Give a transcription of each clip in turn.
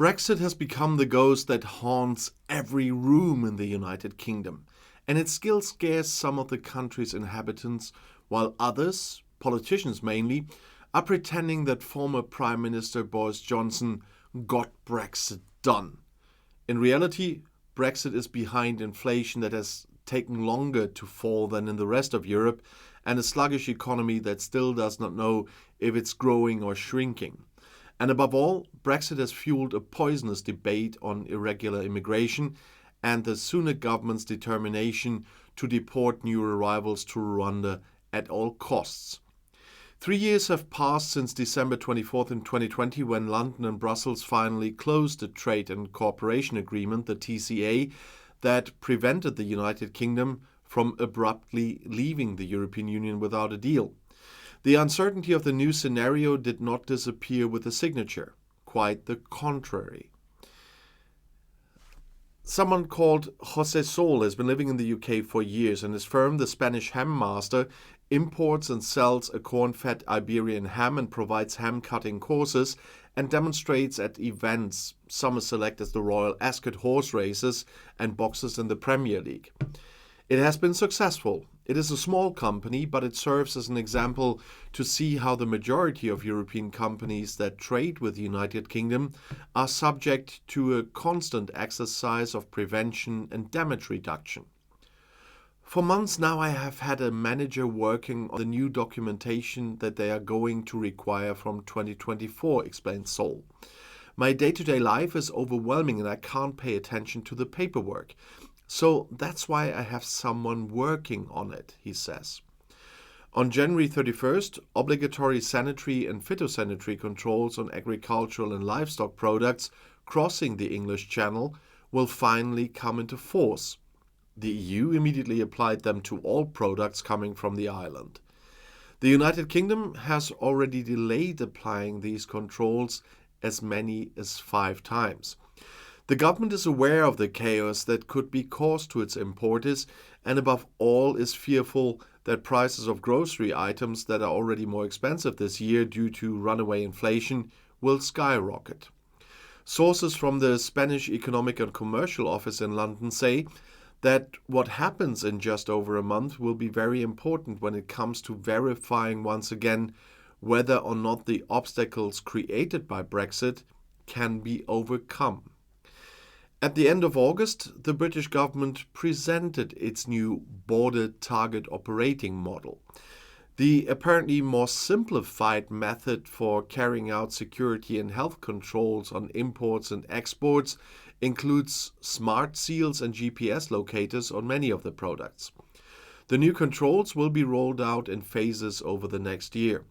Brexit has become the ghost that haunts every room in the United Kingdom, and it still scares some of the country's inhabitants, while others, politicians mainly, are pretending that former Prime Minister Boris Johnson got Brexit done. In reality, Brexit is behind inflation that has taken longer to fall than in the rest of Europe, and a sluggish economy that still does not know if it's growing or shrinking. And above all, Brexit has fueled a poisonous debate on irregular immigration and the Sunak government's determination to deport new arrivals to Rwanda at all costs. 3 years have passed since December 24th in 2020, when London and Brussels finally closed the Trade and Cooperation Agreement, the TCA, that prevented the United Kingdom from abruptly leaving the European Union without a deal. The uncertainty of the new scenario did not disappear with the signature. Quite the contrary. Someone called José Sol has been living in the UK for years, and his firm, the Spanish Ham Master, imports and sells a corn-fed Iberian ham and provides ham-cutting courses and demonstrates at events, some as select as the Royal Ascot horse races and boxes in the Premier League. It has been successful. It is a small company, but it serves as an example to see how the majority of European companies that trade with the United Kingdom are subject to a constant exercise of prevention and damage reduction. For months now, I have had a manager working on the new documentation that they are going to require from 2024, explains Sol. My day-to-day life is overwhelming and I can't pay attention to the paperwork. So that's why I have someone working on it, he says. On January 31st, obligatory sanitary and phytosanitary controls on agricultural and livestock products crossing the English Channel will finally come into force. The EU immediately applied them to all products coming from the island. The United Kingdom has already delayed applying these controls as many as 5 times. The government is aware of the chaos that could be caused to its importers, and above all is fearful that prices of grocery items that are already more expensive this year due to runaway inflation will skyrocket. Sources from the Spanish Economic and Commercial Office in London say that what happens in just over a month will be very important when it comes to verifying once again whether or not the obstacles created by Brexit can be overcome. At the end of August, the British government presented its new Border Target Operating Model. The apparently more simplified method for carrying out security and health controls on imports and exports includes smart seals and GPS locators on many of the products. The new controls will be rolled out in phases over the next year.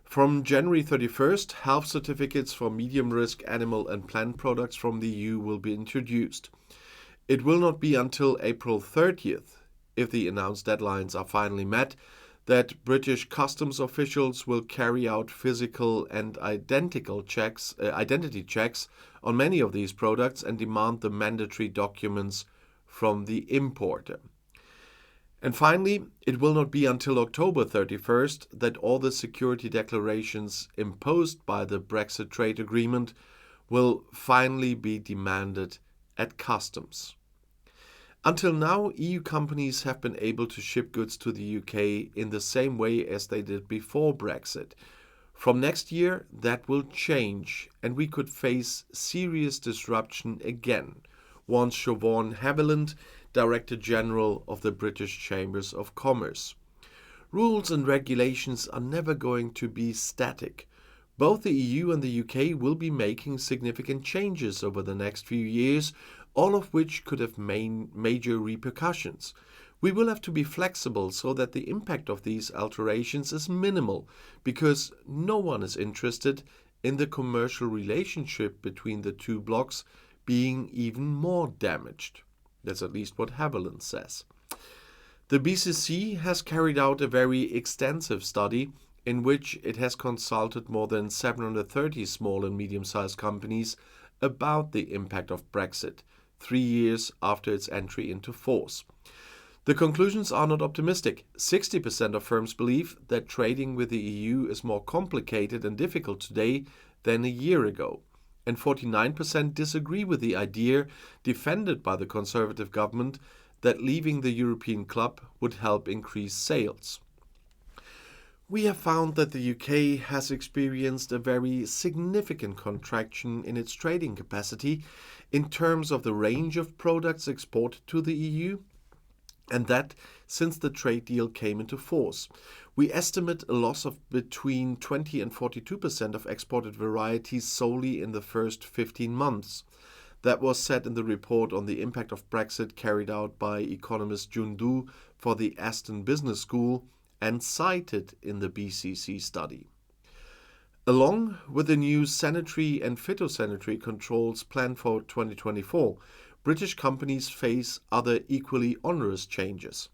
From January 31st, health certificates for medium-risk animal and plant products from the EU will be introduced. It will not be until April 30th, if the announced deadlines are finally met, that British customs officials will carry out physical and identity checks on many of these products and demand the mandatory documents from the importer. And finally, it will not be until October 31st that all the security declarations imposed by the Brexit trade agreement will finally be demanded at customs. Until now, EU companies have been able to ship goods to the UK in the same way as they did before Brexit. From next year, that will change, and we could face serious disruption again, warns Siobhan Haviland, Director General of the British Chambers of Commerce. Rules and regulations are never going to be static. Both the EU and the UK will be making significant changes over the next few years, all of which could have major repercussions. We will have to be flexible so that the impact of these alterations is minimal, because no one is interested in the commercial relationship between the two blocs being even more damaged. That's at least what Haviland says. The BCC has carried out a very extensive study in which it has consulted more than 730 small and medium-sized companies about the impact of Brexit, 3 years after its entry into force. The conclusions are not optimistic. 60% of firms believe that trading with the EU is more complicated and difficult today than a year ago. and 49% disagree with the idea defended by the Conservative government that leaving the European club would help increase sales. We have found that the UK has experienced a very significant contraction in its trading capacity in terms of the range of products exported to the EU, and that since the trade deal came into force. We estimate a loss of between 20 and 42% of exported varieties solely in the first 15 months. That was said in the report on the impact of Brexit carried out by economist Jun Du for the Aston Business School and cited in the BCC study. Along with the new sanitary and phytosanitary controls planned for 2024, British companies face other equally onerous changes.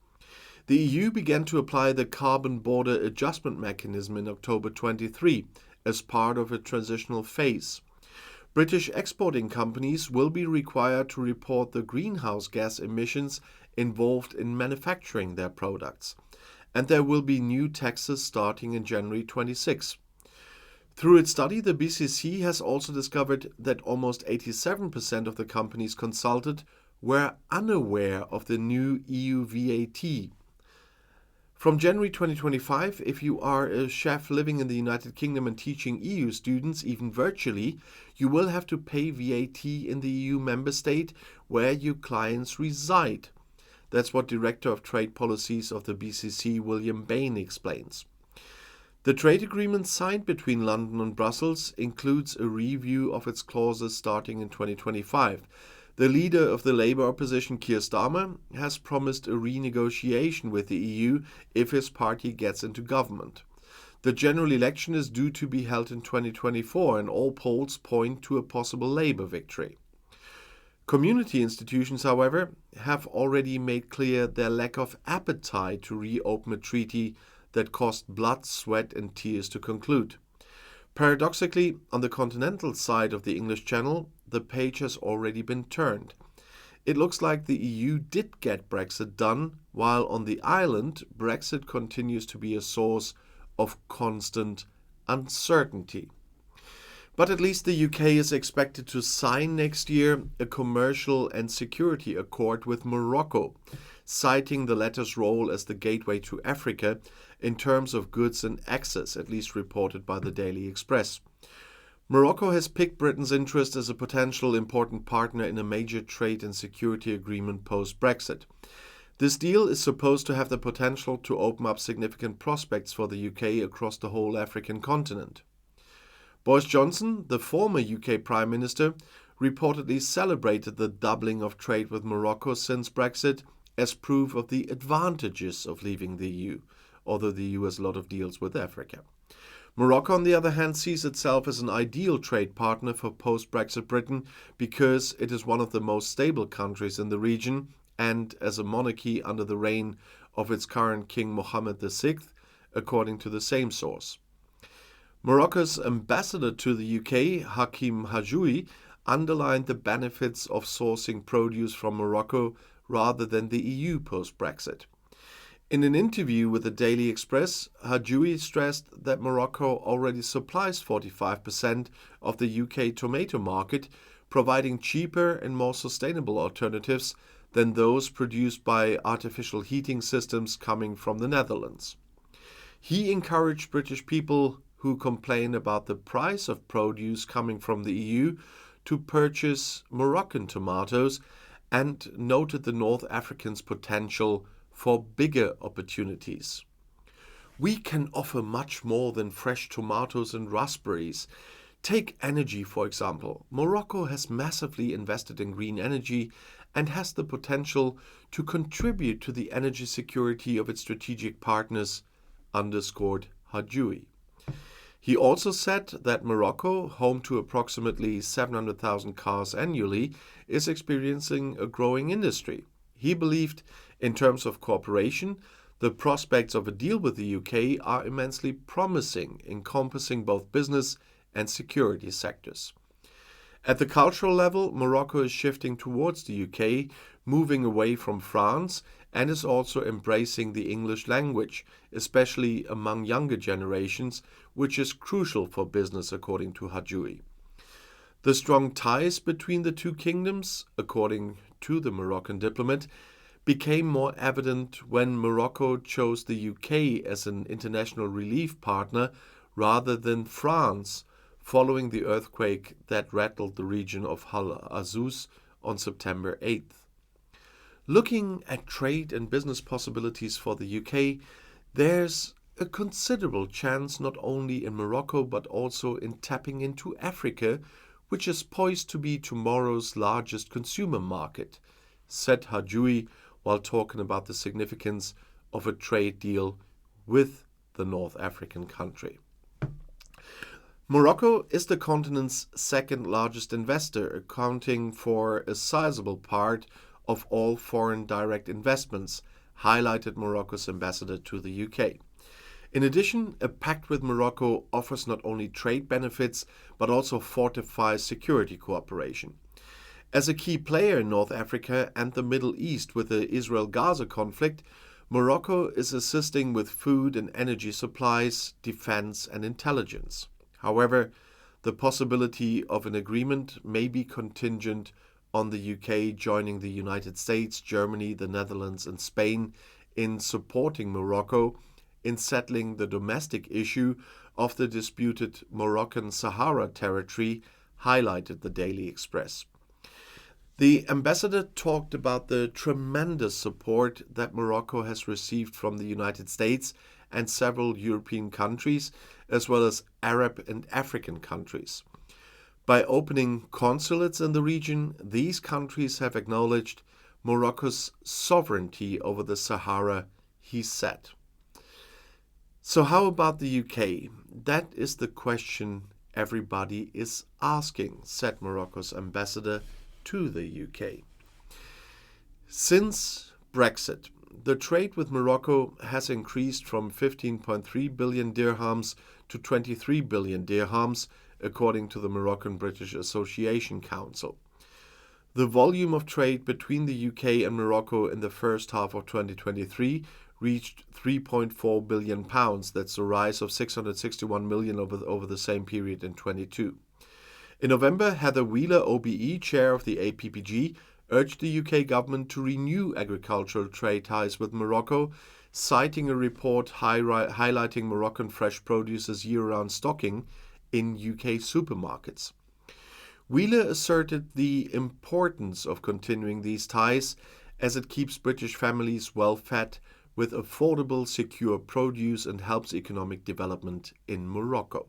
The EU began to apply the Carbon Border Adjustment Mechanism in October 23 as part of a transitional phase. British exporting companies will be required to report the greenhouse gas emissions involved in manufacturing their products, and there will be new taxes starting in January 26. Through its study, the BCC has also discovered that almost 87% of the companies consulted were unaware of the new EU VAT. From January 2025, if you are a chef living in the United Kingdom and teaching EU students, even virtually, you will have to pay VAT in the EU member state where your clients reside. That's what Director of Trade Policies of the BCC, William Bain, explains. The trade agreement signed between London and Brussels includes a review of its clauses starting in 2025. The leader of the Labour opposition, Keir Starmer, has promised a renegotiation with the EU if his party gets into government. The general election is due to be held in 2024, and all polls point to a possible Labour victory. Community institutions, however, have already made clear their lack of appetite to reopen a treaty that cost blood, sweat and tears to conclude. Paradoxically, on the continental side of the English Channel, the page has already been turned. It looks like the EU did get Brexit done, while on the island, Brexit continues to be a source of constant uncertainty. But at least the UK is expected to sign next year a commercial and security accord with Morocco, citing the latter's role as the gateway to Africa in terms of goods and access, at least reported by the Daily Express. Morocco has picked Britain's interest as a potential important partner in a major trade and security agreement post-Brexit. This deal is supposed to have the potential to open up significant prospects for the UK across the whole African continent. Boris Johnson, the former UK Prime Minister, reportedly celebrated the doubling of trade with Morocco since Brexit as proof of the advantages of leaving the EU, although the EU has a lot of deals with Africa. Morocco, on the other hand, sees itself as an ideal trade partner for post-Brexit Britain because it is one of the most stable countries in the region and as a monarchy under the reign of its current King Mohammed VI, according to the same source. Morocco's ambassador to the UK, Hakim Hajoui, underlined the benefits of sourcing produce from Morocco rather than the EU post-Brexit. In an interview with the Daily Express, Hajoui stressed that Morocco already supplies 45% of the UK tomato market, providing cheaper and more sustainable alternatives than those produced by artificial heating systems coming from the Netherlands. He encouraged British people who complain about the price of produce coming from the EU to purchase Moroccan tomatoes and noted the North Africans' potential for bigger opportunities. We can offer much more than fresh tomatoes and raspberries. Take energy, for example. Morocco has massively invested in green energy and has the potential to contribute to the energy security of its strategic partners, underscored Hajoui. He also said that Morocco, home to approximately 700,000 cars annually, is experiencing a growing industry. He believed, in terms of cooperation, the prospects of a deal with the UK are immensely promising, encompassing both business and security sectors. At the cultural level, Morocco is shifting towards the UK, moving away from France, and is also embracing the English language, especially among younger generations, which is crucial for business, according to Hajoui. The strong ties between the two kingdoms, according to the Moroccan diplomat, became more evident when Morocco chose the UK as an international relief partner rather than France, following the earthquake that rattled the region of Al Azuz on September 8th. Looking at trade and business possibilities for the UK, there's a considerable chance not only in Morocco but also in tapping into Africa, which is poised to be tomorrow's largest consumer market, said Hadjoui while talking about the significance of a trade deal with the North African country. Morocco is the continent's second largest investor, accounting for a sizable part of all foreign direct investments, highlighted Morocco's ambassador to the UK. In addition, a pact with Morocco offers not only trade benefits but also fortifies security cooperation. As a key player in North Africa and the Middle East with the Israel-Gaza conflict, Morocco is assisting with food and energy supplies, defense and intelligence. However, the possibility of an agreement may be contingent on the UK joining the United States, Germany, the Netherlands and Spain in supporting Morocco in settling the domestic issue of the disputed Moroccan Sahara territory, highlighted the Daily Express. The ambassador talked about the tremendous support that Morocco has received from the United States and several European countries, as well as Arab and African countries. By opening consulates in the region, these countries have acknowledged Morocco's sovereignty over the Sahara, he said. So how about the UK? That is the question everybody is asking, said Morocco's ambassador to the UK. Since Brexit, the trade with Morocco has increased from 15.3 billion dirhams to 23 billion dirhams, according to the Moroccan-British Association Council. The volume of trade between the UK and Morocco in the first half of 2023 reached £3.4 billion. That's a rise of 661 million over the same period in 2022. In November, Heather Wheeler, OBE, chair of the APPG, urged the UK government to renew agricultural trade ties with Morocco, citing a report highlighting Moroccan fresh produce's year-round stocking in UK supermarkets. Wheeler asserted the importance of continuing these ties as it keeps British families well-fed with affordable, secure produce and helps economic development in Morocco.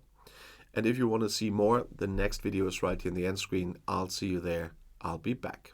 And if you want to see more, the next video is right here in the end screen. I'll see you there. I'll be back.